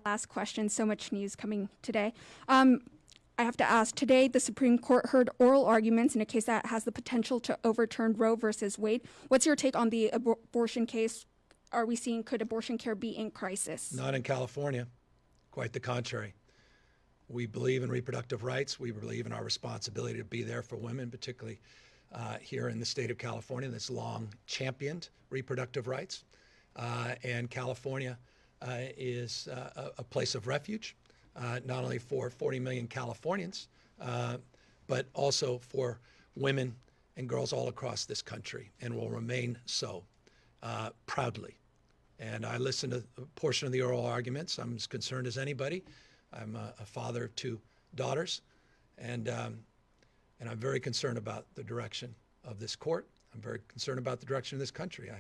Last question, so much news coming today. I have to ask, today the Supreme Court heard oral arguments in a case that has the potential to overturn Roe versus Wade. What's your take on the abortion case? Are we seeing, could abortion care be in crisis? Not in California. Quite the contrary. We believe in reproductive rights. We believe in our responsibility to be there for women, particularly here in the state of California that's long championed reproductive rights. And California is a place of refuge, not only for 40 million Californians, but also for women and girls all across this country, and will remain so proudly. And I listened to a portion of the oral arguments. I'm as concerned as anybody. I'm a father of 2 daughters, and I'm very concerned about the direction of this court. I'm very concerned about the direction of this country.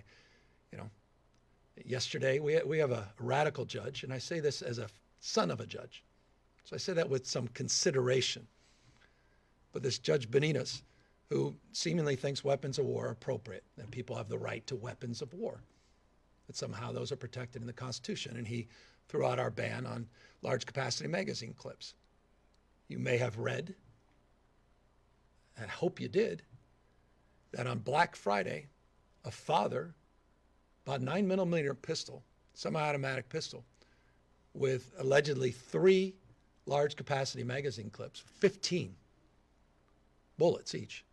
Yesterday we have a radical judge, and I say this as a son of a judge, so I say that with some consideration. But this Judge Benitez, who seemingly thinks weapons of war are appropriate, that people have the right to weapons of war, that somehow those are protected in the Constitution, and he threw out our ban on large capacity magazine clips. You may have read, and I hope you did, that on Black Friday, a father bought a 9mm pistol, semi-automatic pistol, with allegedly 3 large capacity magazine clips, 15 bullets each.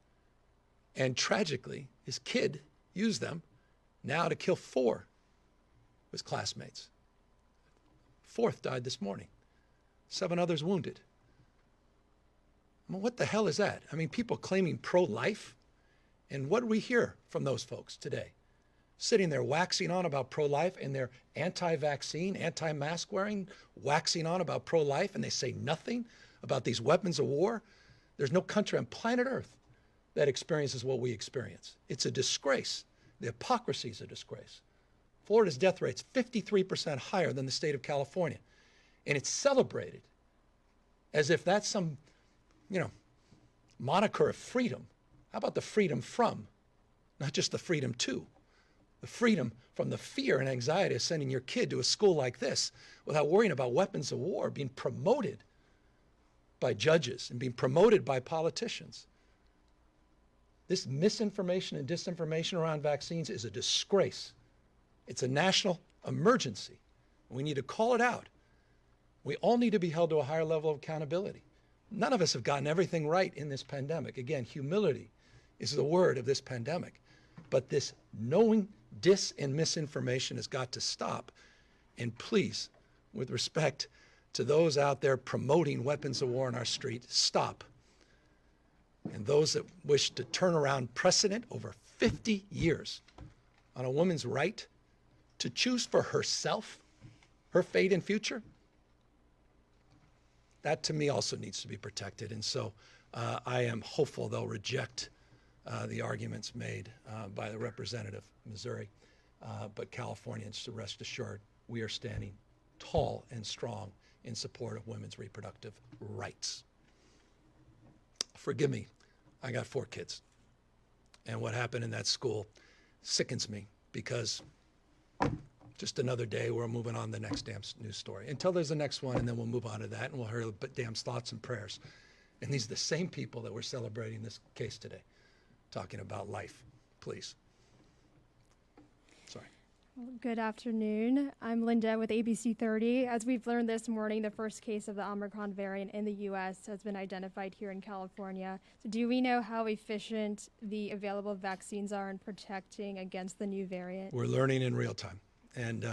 And tragically, his kid used them now to kill 4 of his classmates. 4th died this morning. 7 others wounded. I mean, what the hell is that? I mean, people claiming pro-life? And what do we hear from those folks today? Sitting there waxing on about pro-life, and they're anti-vaccine, anti-mask wearing, waxing on about pro-life, and they say nothing about these weapons of war. There's no country on planet Earth that experiences what we experience. It's a disgrace. The hypocrisy is a disgrace. Florida's death rate's 53% higher than the state of California. And it's celebrated as if that's some, moniker of freedom. How about the freedom from, not just the freedom to? The freedom from the fear and anxiety of sending your kid to a school like this without worrying about weapons of war being promoted by judges and being promoted by politicians. This misinformation and disinformation around vaccines is a disgrace. It's a national emergency. We need to call it out. We all need to be held to a higher level of accountability. None of us have gotten everything right in this pandemic. Again, humility is the word of this pandemic. But this knowing dis and misinformation has got to stop. And please, with respect to those out there promoting weapons of war on our street, stop. And those that wish to turn around precedent over 50 years on a woman's right to choose for herself, her fate and future, that to me also needs to be protected. And so I am hopeful they'll reject the arguments made by the representative of Missouri. But Californians, to rest assured, we are standing tall and strong in support of women's reproductive rights. Forgive me, I got 4 kids. And what happened in that school sickens me, because just another day, we're moving on to the next damn news story. Until there's the next one, and then we'll move on to that, and we'll hear damn thoughts and prayers. And these are the same people that were celebrating this case today, talking about life. Please. Sorry. Good afternoon. I'm Linda with ABC 30. As we've learned this morning, the first case of the Omicron variant in the U.S. has been identified here in California. So do we know how efficient the available vaccines are in protecting against the new variant? We're learning in real time. And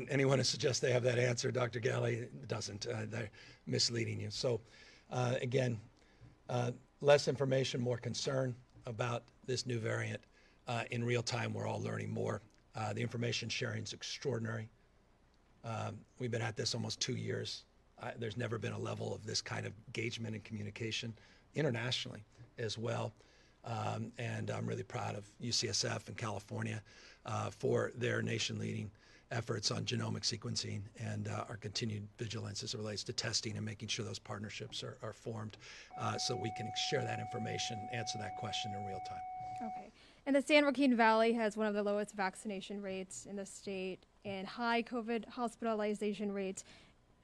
anyone who suggests they have that answer, Dr. Galley, doesn't. They're misleading you. So again, less information, more concern about this new variant. In real time, we're all learning more. The information sharing is extraordinary. We've been at this almost 2 years. There's never been a level of this kind of engagement and communication internationally as well. And I'm really proud of UCSF and California for their nation-leading efforts on genomic sequencing and our continued vigilance as it relates to testing and making sure those partnerships are formed so we can share that information, answer that question in real time. Okay. And the San Joaquin Valley has one of the lowest vaccination rates in the state and high COVID hospitalization rates.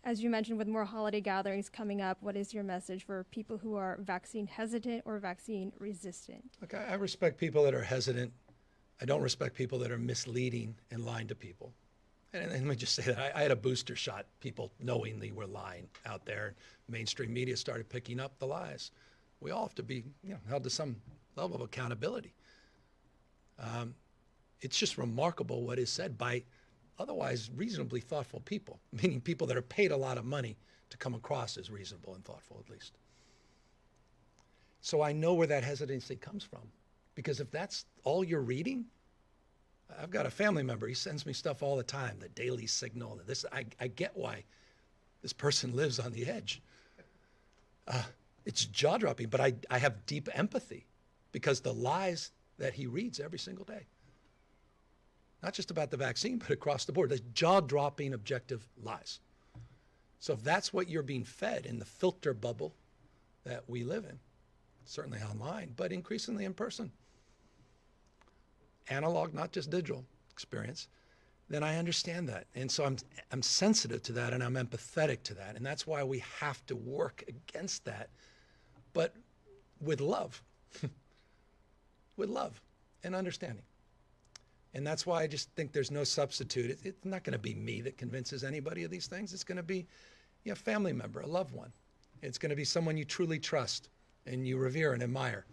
As you mentioned, with more holiday gatherings coming up, what is your message for people who are vaccine hesitant or vaccine resistant? Look, I respect people that are hesitant. I don't respect people that are misleading and lying to people. And let me just say that I had a booster shot. People knowingly were lying out there. Mainstream media started picking up the lies. We all have to be held to some level of accountability. It's just remarkable what is said by otherwise reasonably thoughtful people, meaning people that are paid a lot of money to come across as reasonable and thoughtful, at least. So I know where that hesitancy comes from, because if that's all you're reading, I've got a family member, he sends me stuff all the time, the Daily Signal, this, I get why this person lives on the edge. It's jaw-dropping, but I have deep empathy because the lies that he reads every single day, not just about the vaccine, but across the board, the jaw-dropping objective lies. So if that's what you're being fed in the filter bubble that we live in, certainly online, but increasingly in person, analog, not just digital experience, then I understand that. And so I'm sensitive to that and I'm empathetic to that. And that's why we have to work against that, but with love, with love and understanding. And that's why I just think there's no substitute. It's not going to be me that convinces anybody of these things. It's going to be a family member, a loved one. It's going to be someone you truly trust and you revere and admire.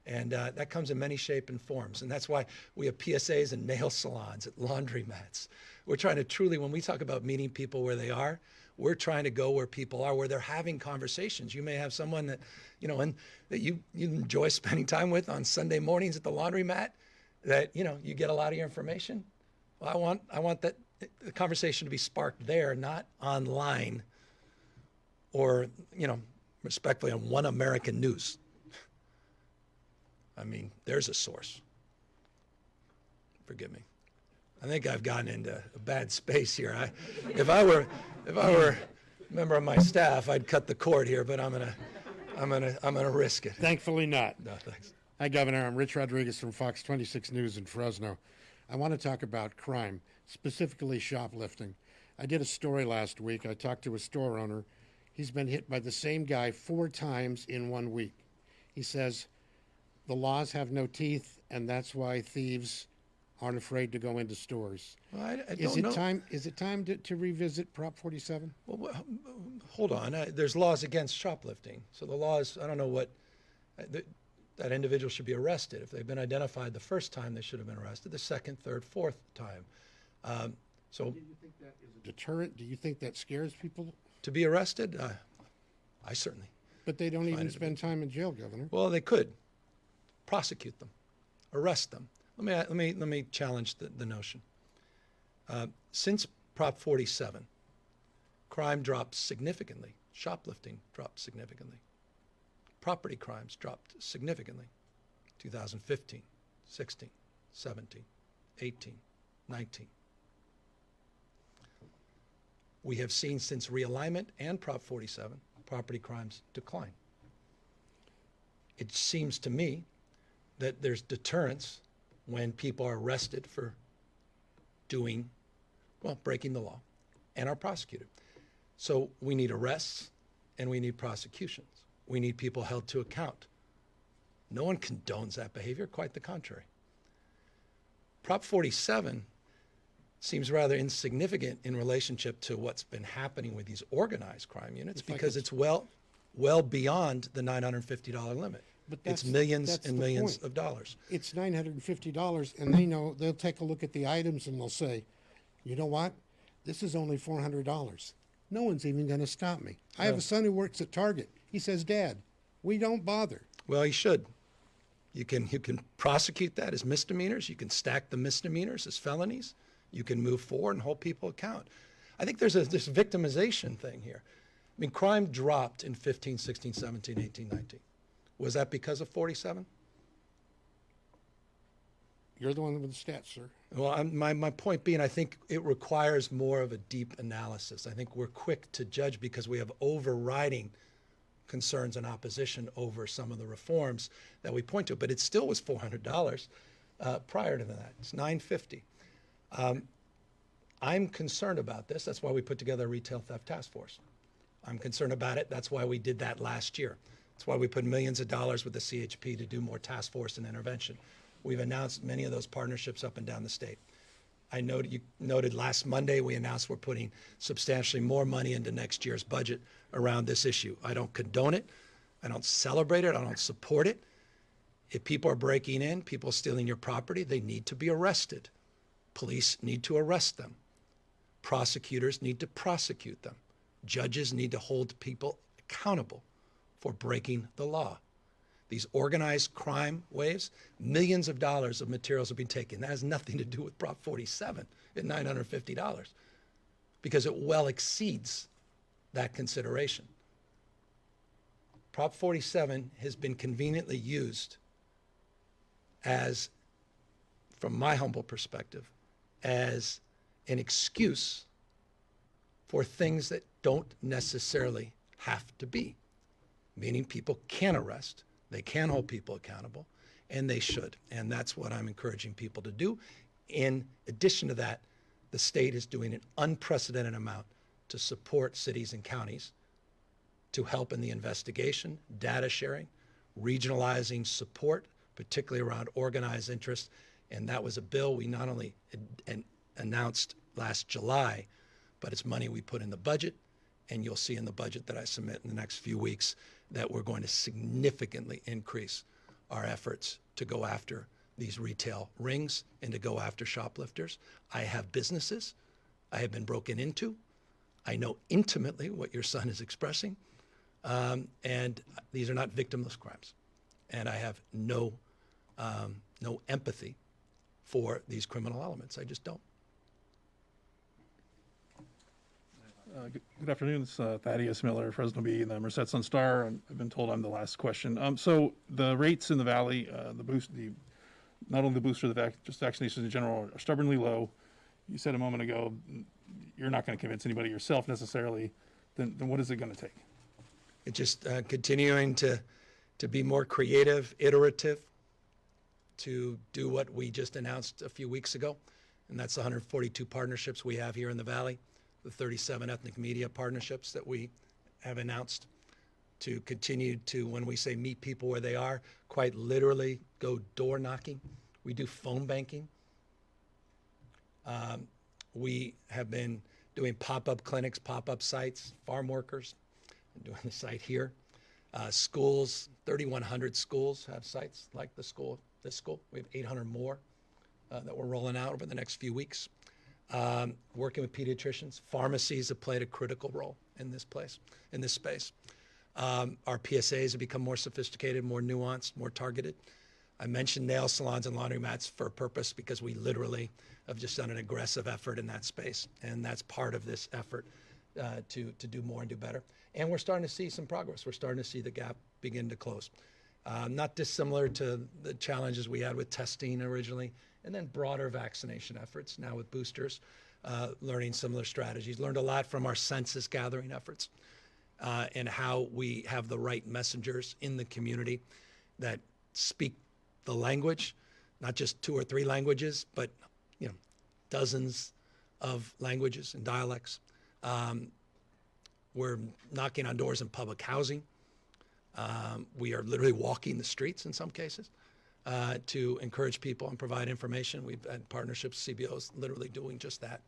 And that comes in many shapes and forms. And that's why we have PSAs and nail salons, at laundromats. We're trying to truly, when we talk about meeting people where they are, we're trying to go where people are, where they're having conversations. You may have someone that, and that you enjoy spending time with on Sunday mornings at the laundromat, that, you get a lot of your information. Well, I want that the conversation to be sparked there, not online or, respectfully on One American News. I mean, there's a source. Forgive me. I think I've gotten into a bad space here. If I were a member of my staff, I'd cut the cord here, but I'm gonna risk it. Thankfully not. No, thanks. Hi, Governor. I'm Rich Rodriguez from Fox 26 News in Fresno. I want to talk about crime, specifically shoplifting. I did a story last week. I talked to a store owner. He's been hit by the same guy 4 times in 1 week. He says the laws have no teeth, and that's why thieves aren't afraid to go into stores. Well, I don't know. Is it time to revisit Prop 47? Well, hold on. There's laws against shoplifting. So the laws, I don't know what, that individual should be arrested. If they've been identified the first time, they should have been arrested the second, third, fourth time. So Do you think that is a deterrent? Do you think that scares people? to be arrested, I certainly. But they don't Find even it a spend time in jail, Governor. Well, they could prosecute them, arrest them. Let me challenge the notion. Since Prop 47, crime dropped significantly. Shoplifting dropped significantly. Property crimes dropped significantly. 2015, 16, 17, 18, 19. We have seen since realignment and Prop 47, property crimes decline. It seems to me that there's deterrence when people are arrested for breaking the law and are prosecuted. So we need arrests and we need prosecutions. We need people held to account. No one condones that behavior, quite the contrary. Prop 47 seems rather insignificant in relationship to what's been happening with these organized crime units because it's well beyond the $950 limit. But It's that's millions the and millions point. of dollars. It's $950, and they know they'll take a look at the items and they'll say, you know what? This is only $400. No one's even going to stop me. I have a son who works at Target. He says, Dad, we don't bother. Well, you should. You can prosecute that as misdemeanors. You can stack the misdemeanors as felonies. You can move forward and hold people account. I think there's this victimization thing here. I mean, crime dropped in 15, 16, 17, 18, 19. Was that because of 47? You're the one with the stats, sir. Well, my point being, I think it requires more of a deep analysis. I think we're quick to judge because we have overriding concerns and opposition over some of the reforms that we point to, but it still was $400 prior to that. It's $950. I'm concerned about this. That's why we put together a retail theft task force. I'm concerned about it. That's why we did that last year. That's why we put millions of dollars with the CHP to do more task force and intervention. We've announced many of those partnerships up and down the state. I noted you noted last Monday we announced we're putting substantially more money into next year's budget around this issue. I don't condone it. I don't celebrate it. I don't support it. If people are breaking in, people stealing your property, they need to be arrested. Police need to arrest them. Prosecutors need to prosecute them. Judges need to hold people accountable for breaking the law. These organized crime waves, millions of dollars of materials have been taken. That has nothing to do with Prop 47 at $950 because it well exceeds that consideration. Prop 47 has been conveniently used as, from my humble perspective, as an excuse for things that don't necessarily have to be, meaning people can arrest, they can hold people accountable, and they should. And that's what I'm encouraging people to do. In addition to that, the state is doing an unprecedented amount to support cities and counties to help in the investigation, data sharing, regionalizing support, particularly around organized interest. And that was a bill we not only announced last July, but it's money we put in the budget. And you'll see in the budget that I submit in the next few weeks that we're going to significantly increase our efforts to go after these retail rings and to go after shoplifters. I have businesses. I have been broken into. I know intimately what your son is expressing. And these are not victimless crimes. And I have no empathy for these criminal elements. I just don't. Good afternoon. It's Thaddeus Miller, Fresno Bee, and the Merced Sun Star. And I've been told I'm the last question. So the rates in the valley, not only the booster, just vaccinations in general, are stubbornly low. You said a moment ago, you're not going to convince anybody yourself necessarily. Then what is it going to take? It's just continuing to be more creative, iterative, to do what we just announced a few weeks ago, and that's the 142 partnerships we have here in the Valley, the 37 ethnic media partnerships that we have announced, to continue to, when we say meet people where they are, quite literally go door knocking. We do phone banking. We have been doing pop-up clinics, pop-up sites, farm workers, doing the site here. Schools, 3,100 schools have sites like this school. We have 800 more that we're rolling out over the next few weeks. Working with pediatricians. Pharmacies have played a critical role in this space. Our PSAs have become more sophisticated, more nuanced, more targeted. I mentioned nail salons and laundromats for a purpose because we literally have just done an aggressive effort in that space. And that's part of this effort to do more and do better. And we're starting to see some progress. We're starting to see the gap begin to close. Not dissimilar to the challenges we had with testing originally, and then broader vaccination efforts now with boosters, learning similar strategies. Learned a lot from our census gathering efforts and how we have the right messengers in the community that speak the language, not just 2 or 3 languages, but dozens of languages and dialects. We're knocking on doors in public housing. We are literally walking the streets in some cases to encourage people and provide information. We've had partnerships, CBOs, literally doing just that.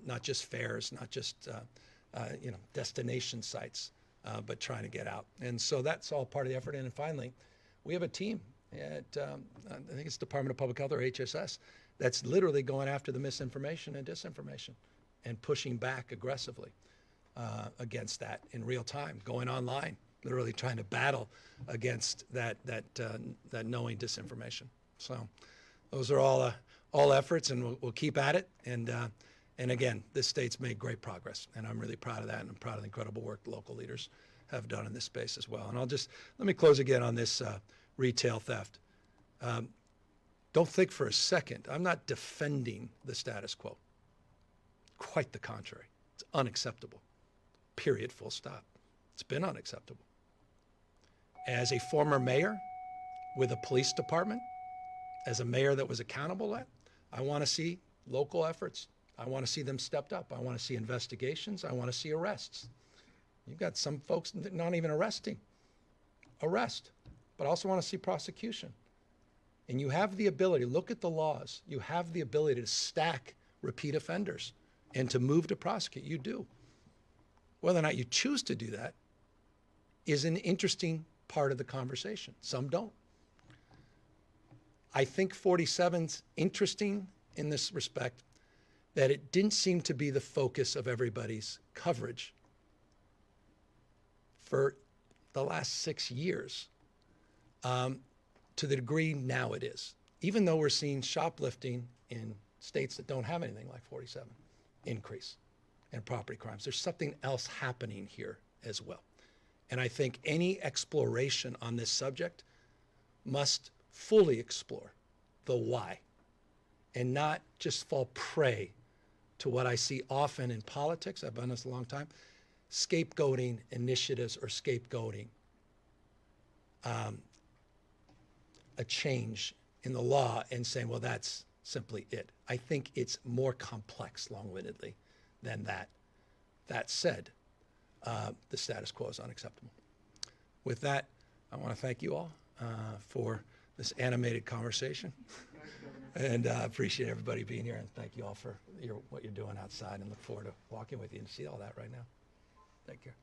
Not just fairs, not just destination sites, but trying to get out. And so that's all part of the effort. And then finally, we have a team at, I think it's Department of Public Health or HSS, that's literally going after the misinformation and disinformation and pushing back aggressively against that in real time, going online, literally trying to battle against that knowing disinformation. So those are all efforts, and we'll keep at it. And again, this state's made great progress, and I'm really proud of that, and I'm proud of the incredible work the local leaders have done in this space as well. And let me close again on this retail theft. Don't think for a second, I'm not defending the status quo. Quite the contrary. It's unacceptable. Period, full stop. It's been unacceptable. As a former mayor with a police department, as a mayor that was accountable at, I want to see local efforts I want to see them stepped up. I want to see investigations. I want to see arrests. You've got some folks not even arrest, but also want to see prosecution. And you have the ability, look at the laws, you have the ability to stack repeat offenders and to move to prosecute. You do. Whether or not you choose to do that is an interesting part of the conversation. Some don't. I think 47's interesting in this respect, that it didn't seem to be the focus of everybody's coverage for the last 6 years, to the degree now it is. Even though we're seeing shoplifting in states that don't have anything like 47 increase, and property crimes, there's something else happening here as well. And I think any exploration on this subject must fully explore the why and not just fall prey to what I see often in politics. I've done this a long time, scapegoating initiatives or scapegoating a change in the law and saying, well, that's simply it. I think it's more complex, long-windedly, than that. That said, the status quo is unacceptable. With that, I want to thank you all for this animated conversation. And appreciate everybody being here, and thank you all for what you're doing outside, and look forward to walking with you and see all that right now. Take care.